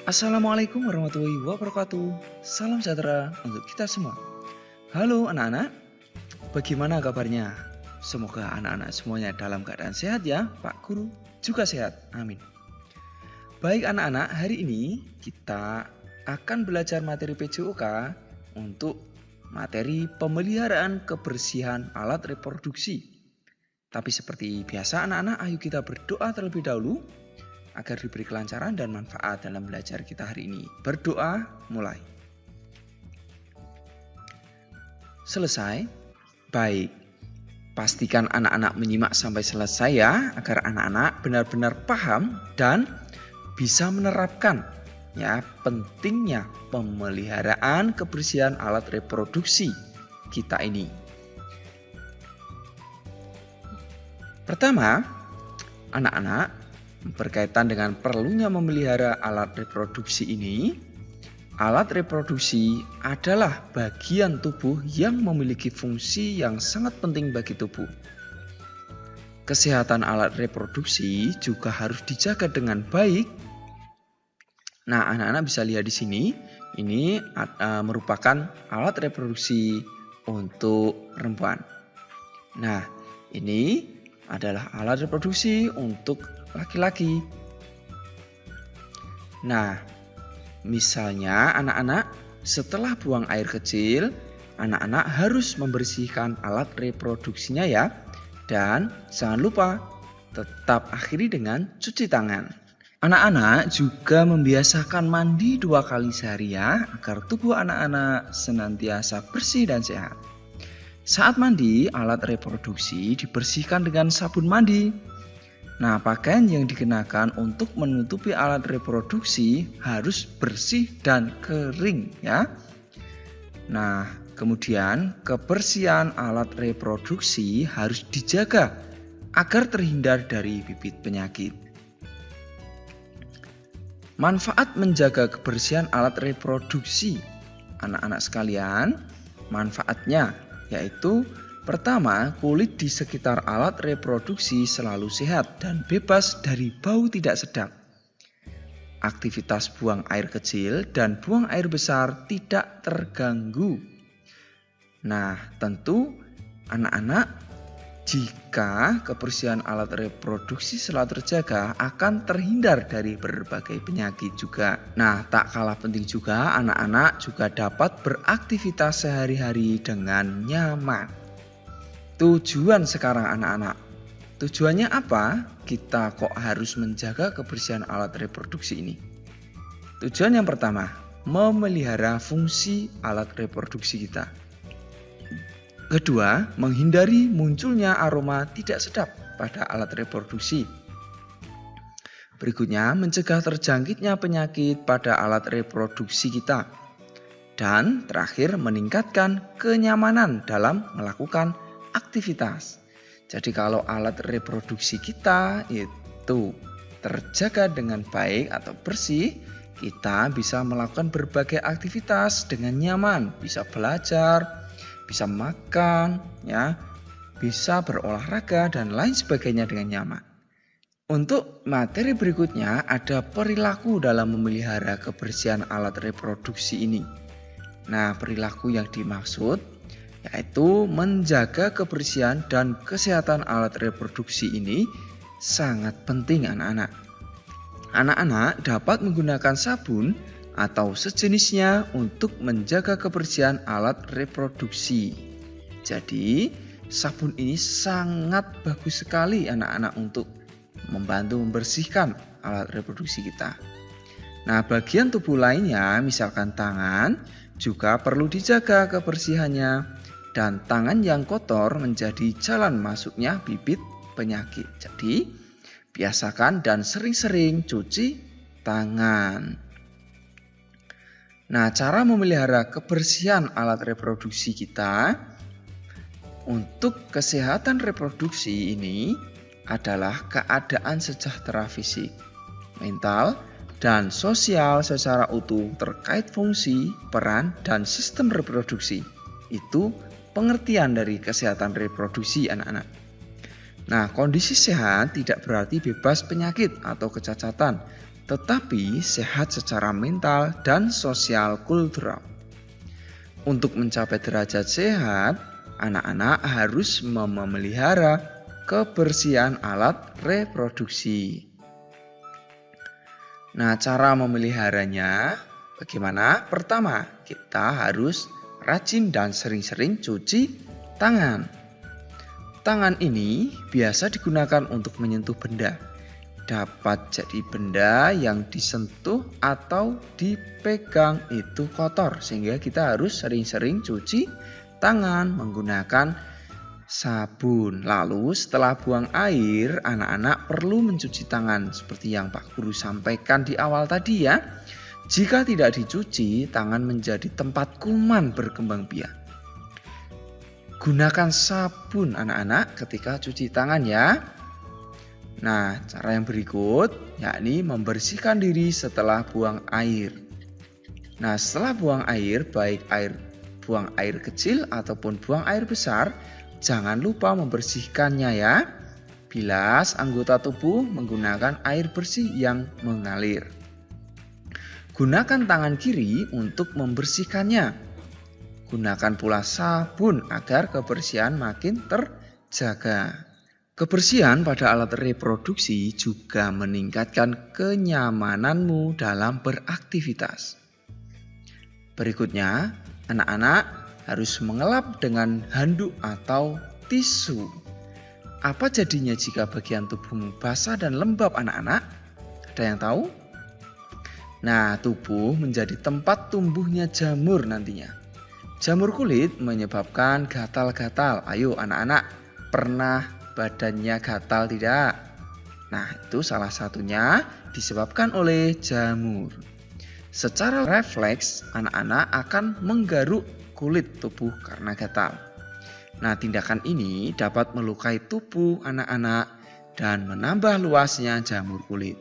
Assalamualaikum warahmatullahi wabarakatuh. Salam sejahtera untuk kita semua. Halo anak-anak, bagaimana kabarnya? Semoga anak-anak semuanya dalam keadaan sehat ya, Pak Guru juga sehat. Amin. Baik anak-anak, hari ini kita akan belajar materi PJOK untuk materi pemeliharaan kebersihan alat reproduksi. Tapi seperti biasa anak-anak, ayo kita berdoa terlebih dahulu agar diberi kelancaran dan manfaat dalam belajar kita hari ini. Berdoa mulai. Selesai? Baik. Pastikan anak-anak menyimak sampai selesai ya, agar anak-anak benar-benar paham dan bisa menerapkan ya pentingnya pemeliharaan kebersihan alat reproduksi kita ini. Pertama, anak-anak berkaitan dengan perlunya memelihara alat reproduksi ini, alat reproduksi adalah bagian tubuh yang memiliki fungsi yang sangat penting bagi tubuh. Kesehatan alat reproduksi juga harus dijaga dengan baik. Nah, anak-anak bisa lihat di sini, ini merupakan alat reproduksi untuk perempuan. Nah, ini adalah alat reproduksi untuk laki-laki. Nah, misalnya anak-anak setelah buang air kecil, anak-anak harus membersihkan alat reproduksinya ya. Dan jangan lupa tetap akhiri dengan cuci tangan. Anak-anak juga membiasakan mandi 2 kali sehari ya, agar tubuh anak-anak senantiasa bersih dan sehat. Saat mandi, alat reproduksi dibersihkan dengan sabun mandi. Nah, pakaian yang dikenakan untuk menutupi alat reproduksi harus bersih dan kering ya. Nah, kemudian kebersihan alat reproduksi harus dijaga agar terhindar dari bibit penyakit. Manfaat menjaga kebersihan alat reproduksi anak-anak sekalian, manfaatnya yaitu pertama, kulit di sekitar alat reproduksi selalu sehat dan bebas dari bau tidak sedap. Aktivitas buang air kecil dan buang air besar tidak terganggu. Nah, tentu anak-anak, jika kebersihan alat reproduksi selalu terjaga akan terhindar dari berbagai penyakit juga. Nah, tak kalah penting juga anak-anak juga dapat beraktivitas sehari-hari dengan nyaman. Tujuan sekarang anak-anak, tujuannya apa? Kita kok harus menjaga kebersihan alat reproduksi ini? Tujuan yang pertama, memelihara fungsi alat reproduksi kita. Kedua, menghindari munculnya aroma tidak sedap pada alat reproduksi. Berikutnya, mencegah terjangkitnya penyakit pada alat reproduksi kita. Dan terakhir, meningkatkan kenyamanan dalam melakukan aktivitas. Jadi kalau alat reproduksi kita itu terjaga dengan baik atau bersih, kita bisa melakukan berbagai aktivitas dengan nyaman, bisa belajar, bisa makan, ya, bisa berolahraga dan lain sebagainya dengan nyaman. Untuk materi berikutnya ada perilaku dalam memelihara kebersihan alat reproduksi ini. Nah, perilaku yang dimaksud yaitu menjaga kebersihan dan kesehatan alat reproduksi ini sangat penting anak-anak. Anak-anak dapat menggunakan sabun atau sejenisnya untuk menjaga kebersihan alat reproduksi. Jadi, sabun ini sangat bagus sekali anak-anak untuk membantu membersihkan alat reproduksi kita. Nah, bagian tubuh lainnya, misalkan tangan, juga perlu dijaga kebersihannya. Dan tangan yang kotor menjadi jalan masuknya bibit penyakit. Jadi, biasakan dan sering-sering cuci tangan. Nah, cara memelihara kebersihan alat reproduksi kita untuk kesehatan reproduksi ini adalah keadaan sejahtera fisik, mental, dan sosial secara utuh terkait fungsi, peran, dan sistem reproduksi. Itu pengertian dari kesehatan reproduksi anak-anak. Nah, kondisi sehat tidak berarti bebas penyakit atau kecacatan, tetapi sehat secara mental dan sosial kultural. Untuk mencapai derajat sehat, anak-anak harus memelihara kebersihan alat reproduksi. Nah, cara memeliharanya bagaimana? Pertama, kita harus rajin dan sering-sering cuci tangan. Tangan ini biasa digunakan untuk menyentuh benda. Dapat jadi benda yang disentuh atau dipegang itu kotor, sehingga kita harus sering-sering cuci tangan menggunakan sabun. Lalu setelah buang air, anak-anak perlu mencuci tangan seperti yang Pak Guru sampaikan di awal tadi ya. Jika tidak dicuci, tangan menjadi tempat kuman berkembang biak. Gunakan sabun anak-anak ketika cuci tangan ya. Nah, cara yang berikut yakni membersihkan diri setelah buang air. Nah, setelah buang air, baik buang air kecil ataupun buang air besar, jangan lupa membersihkannya ya. Bilas anggota tubuh menggunakan air bersih yang mengalir. Gunakan tangan kiri untuk membersihkannya. Gunakan pula sabun agar kebersihan makin terjaga. Kebersihan pada alat reproduksi juga meningkatkan kenyamananmu dalam beraktivitas. Berikutnya, anak-anak harus mengelap dengan handuk atau tisu. Apa jadinya jika bagian tubuhmu basah dan lembab anak-anak? Ada yang tahu? Nah, tubuh menjadi tempat tumbuhnya jamur nantinya. Jamur kulit menyebabkan gatal-gatal. Ayo anak-anak, pernah badannya gatal tidak? Nah, itu salah satunya disebabkan oleh jamur. Secara refleks, anak-anak akan menggaruk kulit tubuh karena gatal. Nah, tindakan ini dapat melukai tubuh anak-anak dan menambah luasnya jamur kulit.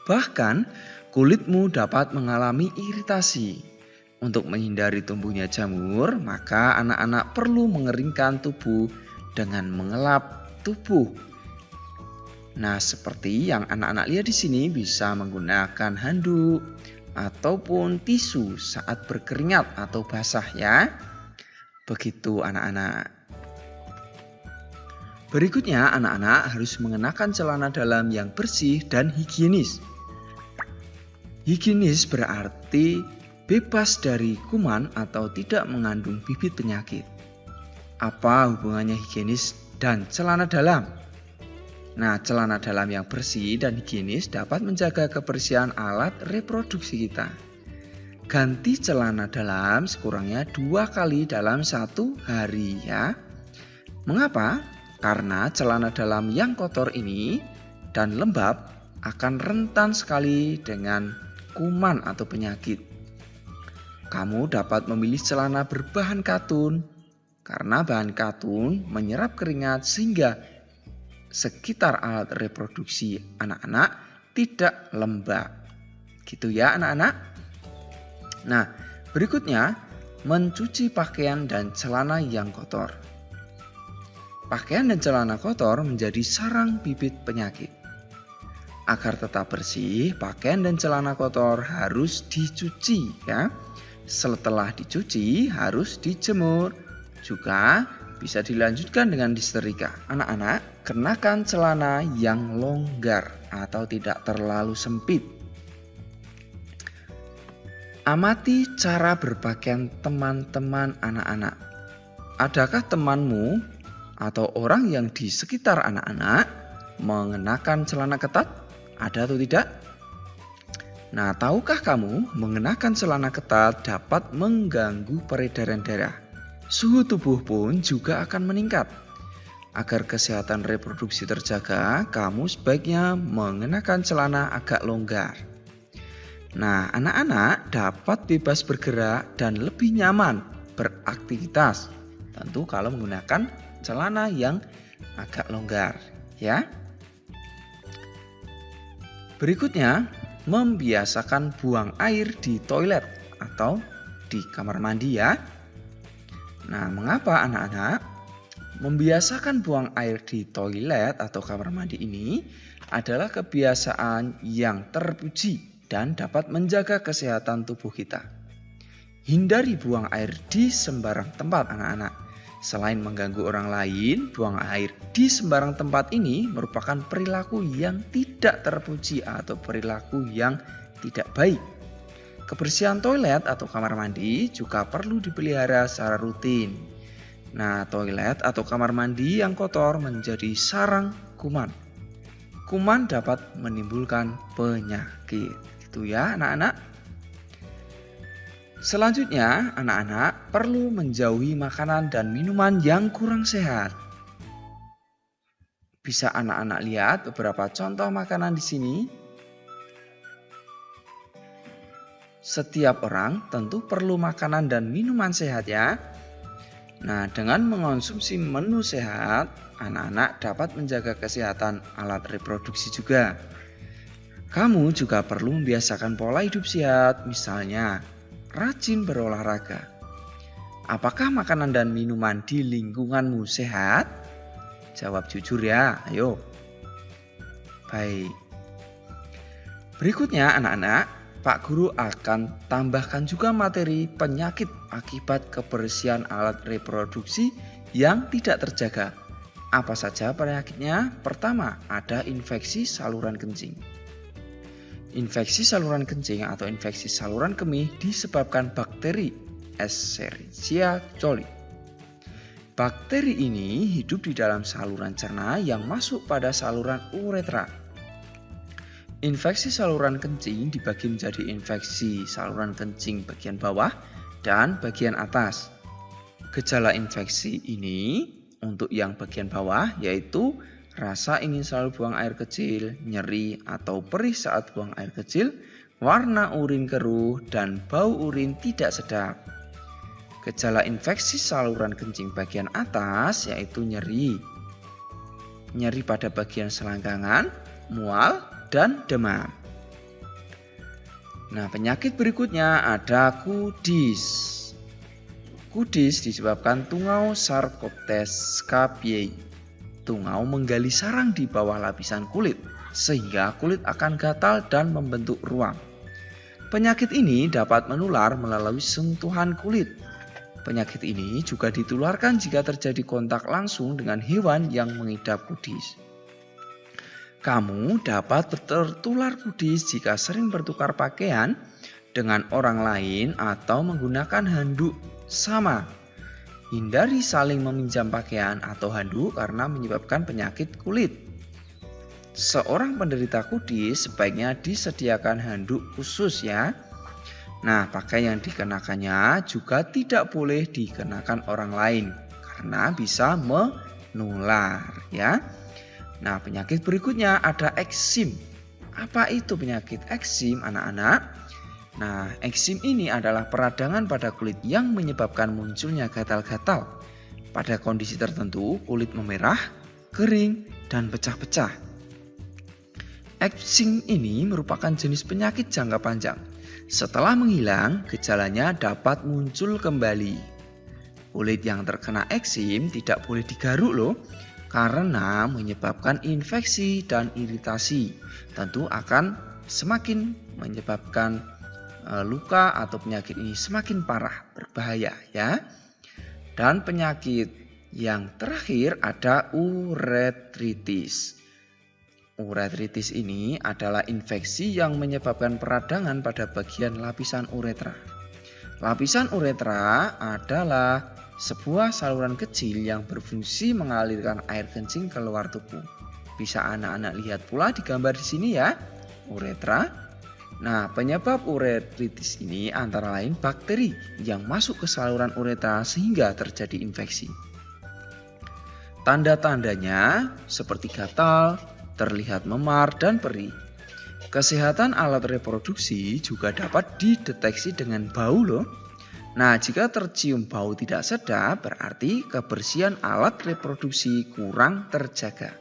Bahkan, kulitmu dapat mengalami iritasi. Untuk menghindari tumbuhnya jamur, maka anak-anak perlu mengeringkan tubuh dengan mengelap tubuh. Nah, seperti yang anak-anak lihat di sini, bisa menggunakan handuk ataupun tisu saat berkeringat atau basah ya. Begitu anak-anak. Berikutnya, anak-anak harus mengenakan celana dalam yang bersih dan higienis. Higienis berarti bebas dari kuman atau tidak mengandung bibit penyakit. Apa hubungannya higienis dan celana dalam? Nah, celana dalam yang bersih dan higienis dapat menjaga kebersihan alat reproduksi kita. Ganti celana dalam sekurangnya 2 kali dalam 1 hari ya. Mengapa? Karena celana dalam yang kotor ini dan lembab akan rentan sekali dengan kuman atau penyakit. Kamu dapat memilih celana berbahan katun, karena bahan katun menyerap keringat sehingga sekitar alat reproduksi anak-anak tidak lembab. Gitu ya anak-anak. Nah, berikutnya mencuci pakaian dan celana yang kotor. Pakaian dan celana kotor menjadi sarang bibit penyakit. Agar tetap bersih, pakaian dan celana kotor harus dicuci ya. Setelah dicuci harus dijemur. Juga bisa dilanjutkan dengan disetrika. Anak-anak, kenakan celana yang longgar atau tidak terlalu sempit. Amati cara berpakaian teman-teman anak-anak. Adakah temanmu atau orang yang di sekitar anak-anak mengenakan celana ketat? Ada atau tidak? Nah, tahukah kamu mengenakan celana ketat dapat mengganggu peredaran darah? Suhu tubuh pun juga akan meningkat. Agar kesehatan reproduksi terjaga, kamu sebaiknya mengenakan celana agak longgar. Nah, anak-anak dapat bebas bergerak dan lebih nyaman beraktivitas. Tentu kalau menggunakan celana yang agak longgar, ya. Berikutnya, membiasakan buang air di toilet atau di kamar mandi ya. Nah, mengapa anak-anak membiasakan buang air di toilet atau kamar mandi ini? adalah kebiasaan yang terpuji dan dapat menjaga kesehatan tubuh kita. Hindari buang air di sembarang tempat anak-anak. Selain mengganggu orang lain, buang air di sembarang tempat ini merupakan perilaku yang tidak terpuji atau perilaku yang tidak baik. Kebersihan toilet atau kamar mandi juga perlu dipelihara secara rutin. Nah, toilet atau kamar mandi yang kotor menjadi sarang kuman. Kuman dapat menimbulkan penyakit. Itu ya anak-anak. Selanjutnya, anak-anak perlu menjauhi makanan dan minuman yang kurang sehat. Bisa anak-anak lihat beberapa contoh makanan di sini. Setiap orang tentu perlu makanan dan minuman sehat ya. Nah, dengan mengonsumsi menu sehat, anak-anak dapat menjaga kesehatan alat reproduksi juga. Kamu juga perlu membiasakan pola hidup sehat, misalnya rajin berolahraga. Apakah makanan dan minuman di lingkunganmu sehat? Jawab jujur ya, ayo. Baik. Berikutnya anak-anak, Pak Guru akan tambahkan juga materi penyakit akibat kebersihan alat reproduksi yang tidak terjaga. Apa saja penyakitnya? Pertama, ada infeksi saluran kencing. Infeksi saluran kencing atau infeksi saluran kemih disebabkan bakteri Escherichia coli. Bakteri ini hidup di dalam saluran cerna yang masuk pada saluran uretra. Infeksi saluran kencing dibagi menjadi infeksi saluran kencing bagian bawah dan bagian atas. Gejala infeksi ini untuk yang bagian bawah yaitu rasa ingin selalu buang air kecil, nyeri atau perih saat buang air kecil, warna urin keruh, dan bau urin tidak sedap. Gejala infeksi saluran kencing bagian atas yaitu nyeri. Nyeri pada bagian selangkangan, mual, dan demam. Nah, penyakit berikutnya ada kudis. Kudis disebabkan tungau Sarcoptes scabiei. Tungau menggali sarang di bawah lapisan kulit, sehingga kulit akan gatal dan membentuk ruam. Penyakit ini dapat menular melalui sentuhan kulit. Penyakit ini juga ditularkan jika terjadi kontak langsung dengan hewan yang mengidap kudis. Kamu dapat tertular kudis jika sering bertukar pakaian dengan orang lain atau menggunakan handuk sama. Hindari saling meminjam pakaian atau handuk karena menyebabkan penyakit kulit. Seorang penderita kudis sebaiknya disediakan handuk khusus ya. Nah, pakaian yang dikenakannya juga tidak boleh dikenakan orang lain karena bisa menular ya. Nah, penyakit berikutnya ada eksim. Apa itu penyakit eksim anak-anak? Nah, eksim ini adalah peradangan pada kulit yang menyebabkan munculnya gatal-gatal. Pada kondisi tertentu, kulit memerah, kering, dan pecah-pecah. Eksim ini merupakan jenis penyakit jangka panjang. Setelah menghilang, gejalanya dapat muncul kembali. Kulit yang terkena eksim tidak boleh digaruk loh, karena menyebabkan infeksi dan iritasi. Tentu akan semakin menyebabkan luka atau penyakit ini semakin parah, berbahaya ya. Dan penyakit yang terakhir ada uretritis. Uretritis ini adalah infeksi yang menyebabkan peradangan pada bagian lapisan uretra. Lapisan uretra adalah sebuah saluran kecil yang berfungsi mengalirkan air kencing keluar tubuh. Bisa anak-anak lihat pula di gambar di sini ya, uretra. Nah, penyebab uretritis ini antara lain bakteri yang masuk ke saluran uretra sehingga terjadi infeksi. Tanda-tandanya seperti gatal, terlihat memar, dan perih. Kesehatan alat reproduksi juga dapat dideteksi dengan bau loh. Nah, jika tercium bau tidak sedap berarti kebersihan alat reproduksi kurang terjaga.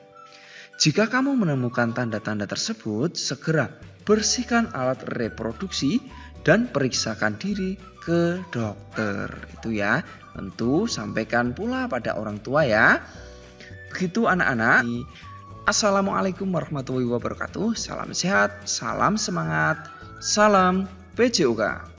Jika kamu menemukan tanda-tanda tersebut, segera bersihkan alat reproduksi dan periksakan diri ke dokter. Itu ya, tentu sampaikan pula pada orang tua ya. Begitu anak-anak, Assalamualaikum warahmatullahi wabarakatuh. Salam sehat, salam semangat, salam PJOK.